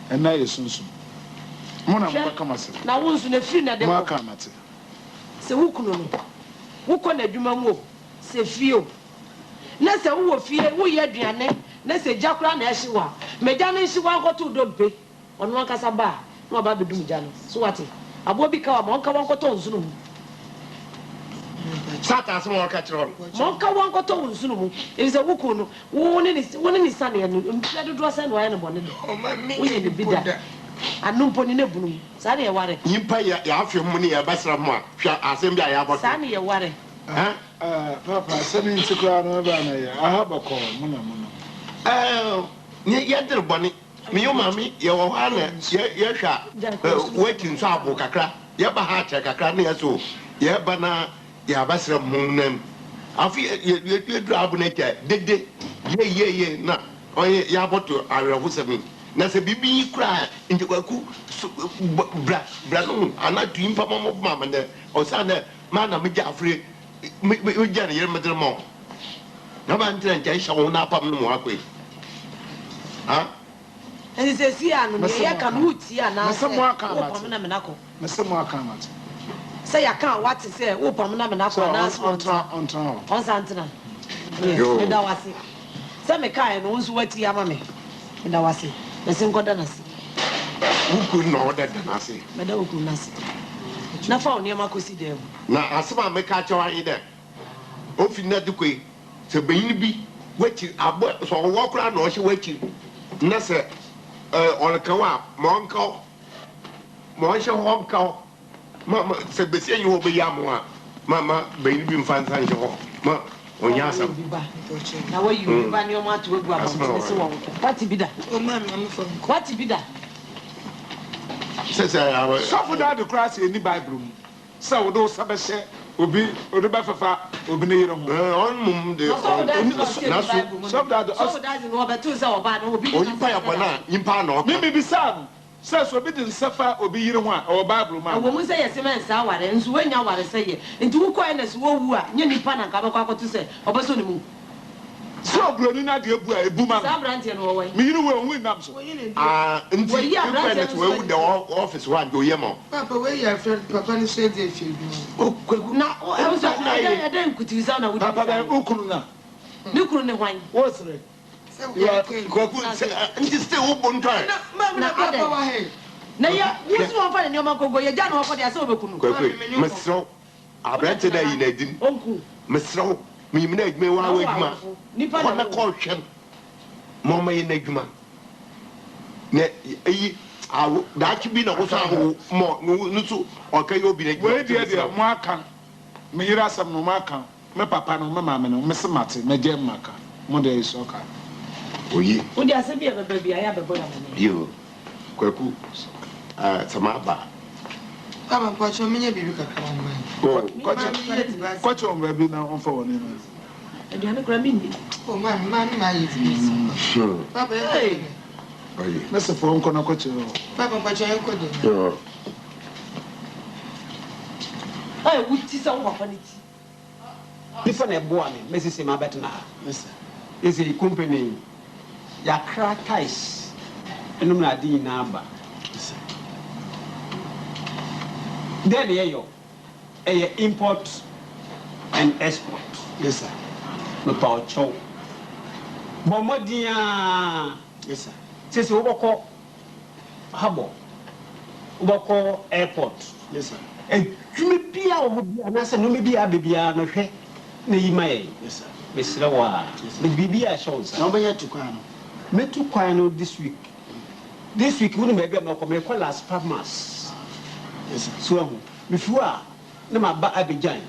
ena esunsum mo na mo ka mate na wonsu na free na de ma ka mate se wukunu no wukọ na adwuma mu se fio na se wo fie wo ye aduane na se jakura na ehyewa meja na ehyewa nkoto dompe ono ankasa ba na oba bedum ja no so wate abo bi ka wa mo nka wonkoto nzunu mu sata so mo ka kire mo nka wonkoto nzunu mu e se wukunu wo ne ni sane no mpia dodo sane wa ye no bone do wo ye ne bida anumpo ni ne bunu sane ye ware yimpa ya afwe mu ne ya basra mu a hwa asem bi ya boto sane ye ware papa sani ntikura no ba na ya ahaba ko muna ni ya dir boni mi yo mami ya wo ha na ya hwa wetin so abo kakra ya ba ha che kakra na ya so ya ba na ya basra mu nam afi ya du abu na ke dede ye na onye ya boto arewo sami na se bibi kra njikwaku bra no anatu impa mo mama na o sa na ma na me jafre me jana yere medre mo na ba ntra nja shawo na pam no mo akwe ha eni se si anu me ya kan huti ana se mo aka ma pam na me nako me se mo aka ma se ya kan what say wo pam na me nako na so on santina me da wasi se me kai no nso wati ama me da wasi me se nkoda na si wuku no da na si me da wuku na si na fa oni ma ko si dem na asema me ka chawa yi de ofi na dukwe se beyin bi wachi abo so wo kra na o hye wachi na se on ka wa mo hye ho ka ma se besi yi ho be ya mo a mama beyin bi mfa nsan hye ho ma onya asam na wo yi ba ni o ma to egu aba se wo what bi da o ma me fo what bi da se so for that the cross in the bible so we do sabese obi ba fafa obi ne yero ho on mum de na so that no betu se oba no obi oyipa ya bona yimpa na o me bi sa so obi din safa obi yero ho a o bible ma wo mu se yesi men sa ware nso wanya ware se ye nti wo koe na so wo wu a nya nipa na ka bekwa akoto se obeso ne mu so broni na de ebu a ebu ma sa brante no wo we me yiro we onwi nam so nti we wu the office one do yemo papa we ya friend papa ni say dey feel o kwagu na e so na ya den kuti sa na wo papa ba ukunu na ni kunu ne hwan wo sere ya kwagu nti stay wo bon try na papa wa he na ya wo so won fa ne o kogo ya ja no ko dia se obekunu kwagu mesro abrante da yi na din onku mesro mi na adwuma wa wa adwuma nipa na ko hwem mo ma yi na adwuma na yi awo da chi bi na ko sa ho mo no so o kai obi na adwuma we dia mo aka me yira asam no mo aka me papa no me mama no me se mate me je maka mo de iso ka oyi wo dia se bi e bebe bia ya bebo ya mo yo kwaku sama ba papa kwa cho menye bibi kakra mo kwache on baby na on for one na aduane kura mi ni o ma yi ti papa oyi me se for on kono kwache papa kwa cho enko de Hey, what is our vanity? This one a boy, Mrs. Mabetna. Yes, sir. Is a company. Yakra ties. And I'm not the number. Then, yo, import and export. Yes, sir. No power chow. Bomodia. Yes, sir. Says Obako Habo. Obako Airport. Yes, sir. And you may be out and I said, no, maybe I be a no head. Yes, sir. Miss Lawa. The BB shows. Nobody to Quano. Me to Quano this week. This week, we may be a Malcolm last Palmas. Yes, sir. So, before no my back Abidjan.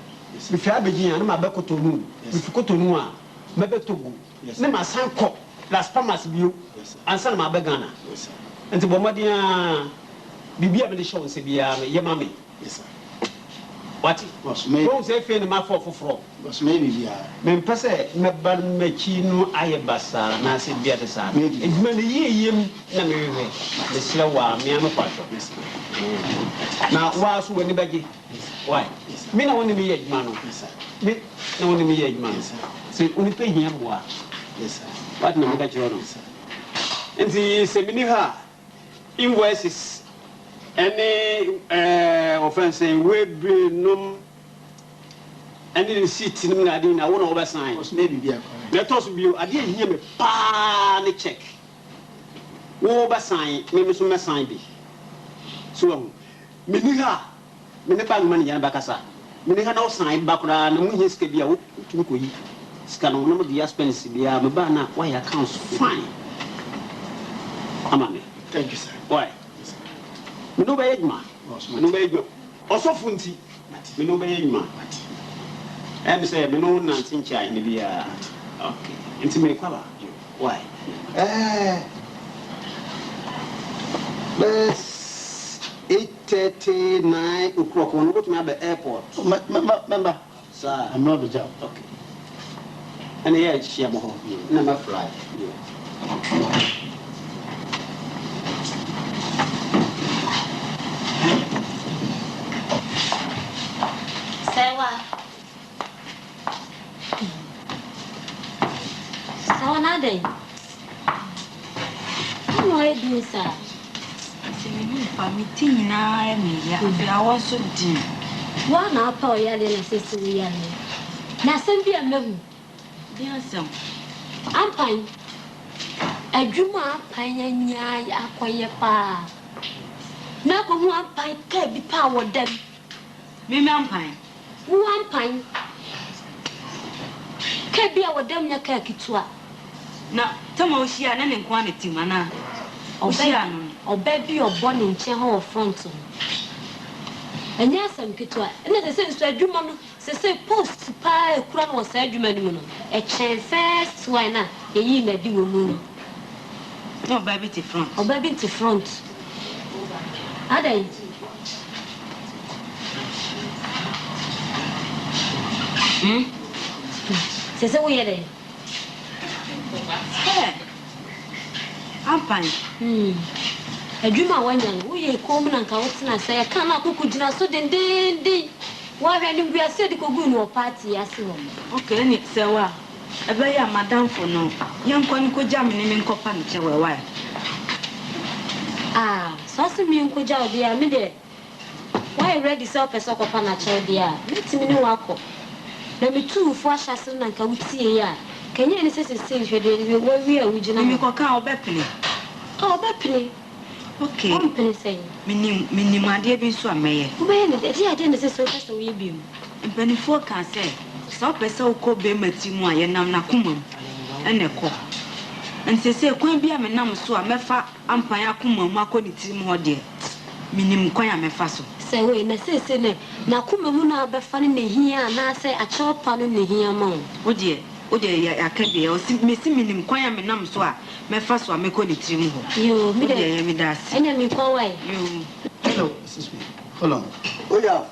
Before Abidjan, no my back to moon. Before Cotonou, maybe to go. No my son cop last Palmas view. And son my begana. And the Bomadia BB of the show, Sabia, Yamami. Yes, sir. What was made? Don't say, Fanny, my for was maybe be a man, Passa, Naban Machino, Ayabasa, Nancy Beatasa. It's many years, the slower, me, I'm a passion. Now, was when the baggy? Why? Me, no one be a man. Me, no one be a man. So, only pay him what? Yes, sir. What no matter your answer. And the seminar invoices. Any offense we bring no any receipt in I won't oversign. Maybe be a let us be I didn't hear me pan check. Oversign, maybe some sign be. So Miniha, Minipan money and Bacasa. Miniha no sign background, and we just be out to go. Scan on the expense, the Mabana, why accounts fine. Amame. Thank you, sir. Why? No bad man, no bad. Also, Funty, no bad man. And say, no, nothing child, maybe okay. And to make color. Why? Let's 8:39 o'clock. When we go to my airport. Remember, sir, I'm not the job. Okay. And here, she am home. Never fly. Sawa nade. Ano ay din sa? Sini pa meeting na me ya. I want so din. Wa na pa o ya le na sesi ya le. Na sem bi amehu. Bi asem. Ampan. Adwuma ampan nya ya akoye pa. Na ko mu ampan ka bi pa wo dem. Me ampan. Wo ampan. Ka bi a wo dem nya ka kitua. Na tama oshia na ne nkwa ne timana. Oshia no. Obabi obone nche ho front no. Anya asam kitwa. Ene se se adwuma no se post pa ekura no se adwuma ni mu no. E chen first one na eyi na di wo mu. No obabi ti front. Obabi ti front. Adai. Se wo yere. Ampan. Adwuma wanyan wo ye kom na nka wotina se ya kana akuku gina so dendende wa hwe ni bia se de kogu no party ase wo. Okay ni se wa ebe ya madam for no yankwa ni ko jam ni me nkopa ni chewe wa. So se mi nko ja odi ya me de why ready self person kopa na chewe dia metimi ni wako na mitu fu ahase na nka wutie ya kenya ni se hwe de wo wi a wugina mi ko ka obepele. Obepele. Okay. I'm going to say, Minim, my dear, be so may. When I didn't say so, that's a wee beam. And Penny Four can say, so so called be Matimo, and I'm Nakumum, and a call. And say, Queen be a man, so I mefa, Ampire Kumum, Marco, it's more dear. Minim, Quaya me faso. Say, when I say, Nakumuna be funny here, and I say, a chop pan in here, mom. Oh dear. I can't be. Missing me, Quaya me nam so. My first one, make only 3 more. You, me, that's and then call away. You, hello, excuse me. Hold on. Oh, yeah.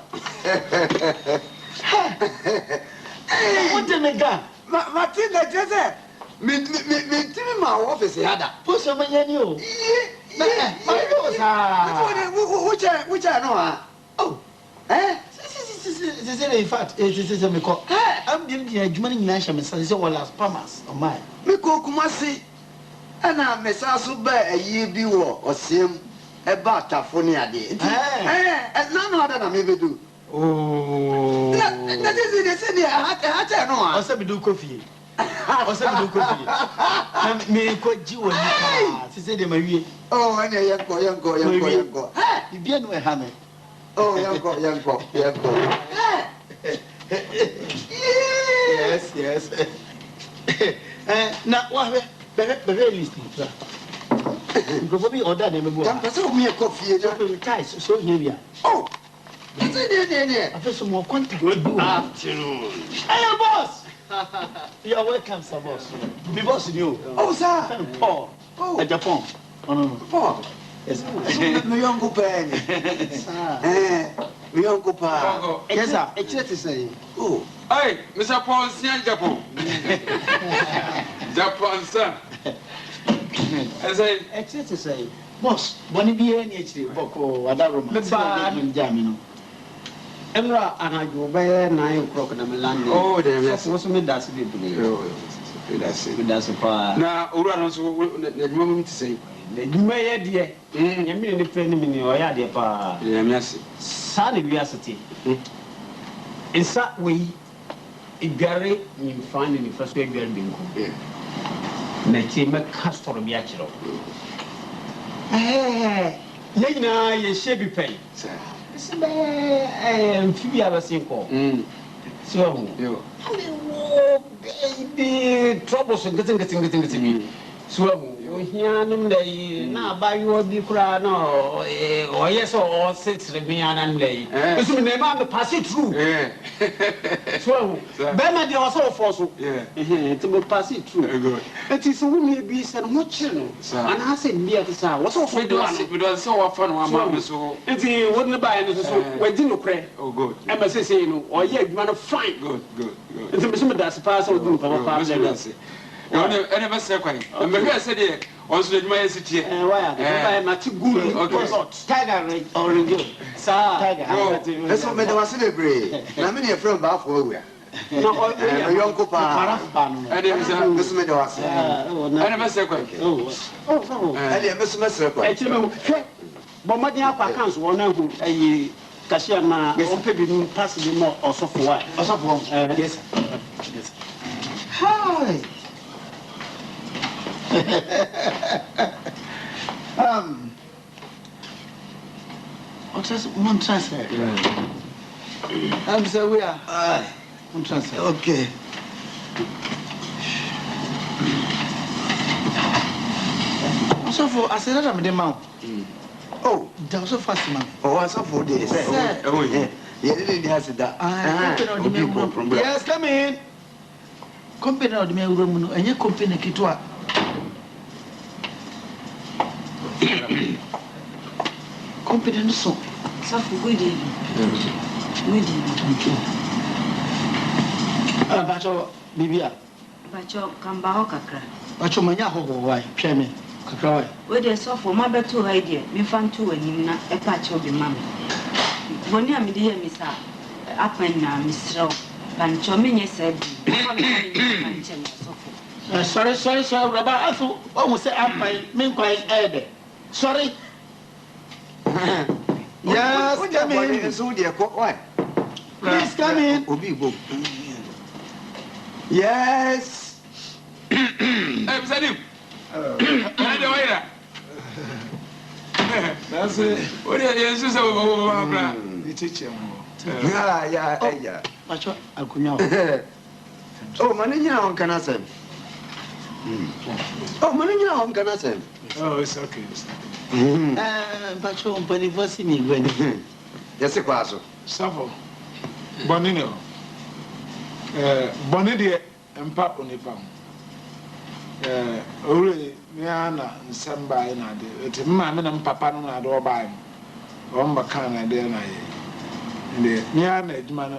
What did I got? Martina, just me, my office, Yada. Put some money on you. Which I know. Oh, eh? in fact, it is a meko. I'm giving you a German nation, Mrs. Wallace Palmas or mine. Miko Kumasi, and I'm Messasu Bear, a year biwo or sim, a batafonia day. And none other than maybe do. Oh, that is it. They said, I said, do coffee. I said, do coffee. Me could you and she said, Marie. Oh, and a young go. You be no hammer. Oh, young go. Yes. Now, what? Very listening. Probably order them. Come me a coffee. So here. Oh. I feel some more contact. Good afternoon. Hey, boss. You are welcome, sir, boss. Be boss you. Oh, sir. Paul. Oh, Japan. Oh, no. Paul. Yes, sir. My young Penny. Sir. My young Papa. Yes, sir. It's to say. Oh. Hey, Mr. Paul, Japan. Japan, sir. I say, it's to say. Boss, Bonnie be any Boko, Adaro, Jamino. Emra and I go by 9 o'clock in the land. Oh, there's also made that to be that's a fire. Now, Uranos, the moment to say, You may dear, you mean the friend or ya dear pa. Yes, Sunny Biasity. In that way, it Gary, you find in the first way building. Make castor of Yachiro. Lena, you should be paid. Few hours simple. So, the troubles and getting me. So, here, now buy your bicra, no, or yes, or 6 Remian and lay. This will never pass it through. So, Bernard also fossil, to pass it through. It is only be said, what children, and I said, dear, what's all for it so often one mamma so. If he wouldn't buy anything, so we didn't pray. Oh, good. I must say, or yet, man, fine, good. It's a that's a pass or do for a I never said, and the guy said, also, my city, and why am I too good? Tiger or good, sir. That's what made us celebrate. I'm in a friend bath over. No, young Copa, and it was a Miss Meadows. I never said, I never said, but my dear accounts one who a cashier now, open passing more or so for what? Yes. Hi. What is one transfer? I'm so we are. One transfer. Okay. So for I said that I'm the man. Oh, that was so fast, man. Oh, I saw for this. Oh, yeah. You didn't have that. Yes, come in. Company of the mail room, and your company Kitua. Company so. Good evening. Bacho, Bibia. Bacho, come back, Kakra. Bacho Mania, why? Pay me. Kakra. Where they saw for my better idea, me found two and you not a patch of the mammy. When you are me, dear Miss Up and now, Miss Rowe, Pancho Mini said, sorry, Robert. I thought almost say up my main quiet head. Sorry. Yes, come in. So dear, why? Please come in. Yes. I'm saying, That's it. what are you saying? The teacher. Yeah. Macho, I'll come. Oh, Manina on Canasem. Oh, Manina on Canasem. Oh, it's okay. Macho, but it was in me. Yes, a quasso. Savo. Bonino. Bonidia and Papa Nipam. Only Miana and Samba and I did. Mamma and Papa and I do buy him. Omba can I dare I. And the Miana man,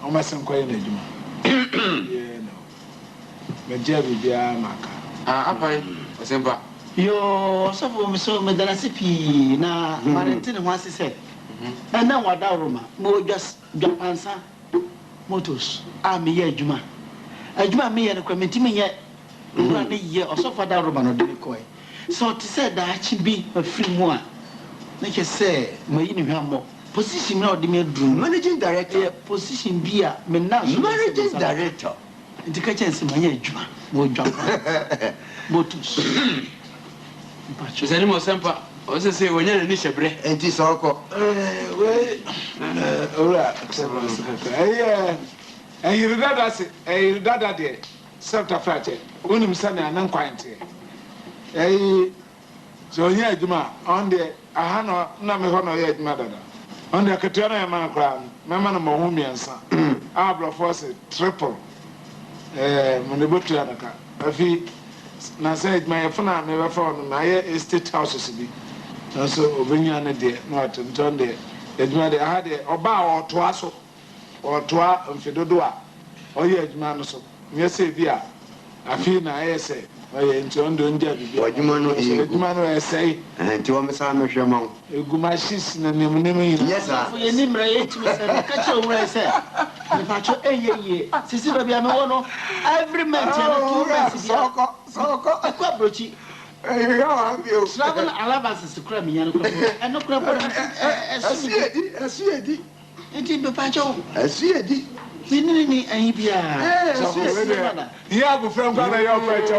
almost some quite a juma. Yeah, no. Majabi Biamaka. Apa, Semba. Yo, so for me, so Medanasipi, na Valentina once said, And now what Roma, more just answer motors. I'm here, Juma. A Juma me and a committee me yet. Run a year or so for that Roman or Decoy. So to say that she be a free one. Like I say, my in position now the bedroom. Managing director. Position be a managing director. The kitchen is my Juma. More jump. Motors. Is any more simple? Also say when you're in Nishabre and this uncle. And you regard us a dada day, Santa Fratty, Unum Sunny and unquiet. So here, Juma, on the Ahana, Namahono yet, mother. On the Catana Manacram, Mamma Mohumian son, Abra Force, triple. Monibutianaka. A fee, Nassaid, my phone, I never found my estate houses to be. So, bring you on a day, not John Day. It might have had a bow or twasso. Or toa and Fedodua, or yet, Manoso. Yes, via. I feel na say, I intend to enjoy what you man say, and to Amazon Shamon. You go my sis, and yes, sir. For your name, I catch your way, sir. The patch a year, Cecilia Biano, every man, so a quabrochi. You travel alabas to cram me and no crab. I see it. Inti bepacho. Asiedi. Nini ahibia. Yeah, from Ghana your pecho.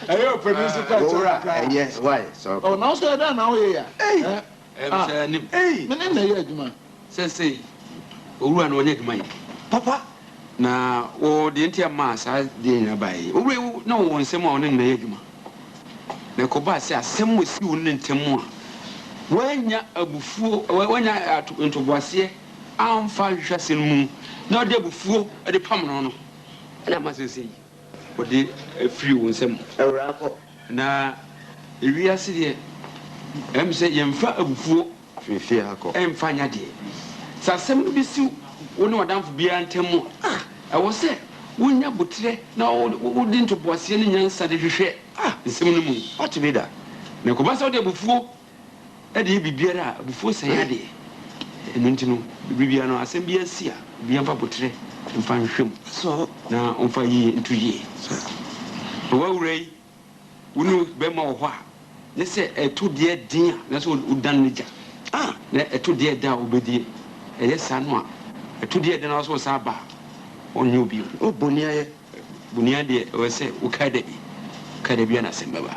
Ayo produce pecho. Yes, why? So. Oh, now so that now here. Hey. Hey, me na here aduma. Say. Owura na onye aduma yi. Papa. Na o de ntia ma sa de nya bai. Owura na wo nsem a one na aduma. Na ko ba se asem mo si wo ntemu a. Wanya abufuo, wanya ntoboase. Amfa hwase mu na de bufuo de pam no no na ma sesei o de free won sem ewrako na ewiase de em se yemfa abufuo fifi akọ emfa nya de sasem no bi si woni wadamfo bia ntemu e wo se wonya botre na wo de ntoboase ne nyansa de hwehwe nsem no mu otimi da na ko ba sa de bufuo e de bibiara abufuo sanya de enunti bibia no asem bia sia bia mfa potre mfa nhwem so na mfa yi ntuye so wa urei wonu be ma wo ho a ne se eto de din na so udan nija na eto de da obedie eye sa no a eto de na so sa ba onye obi o bonia de we se ukada bi na semba ba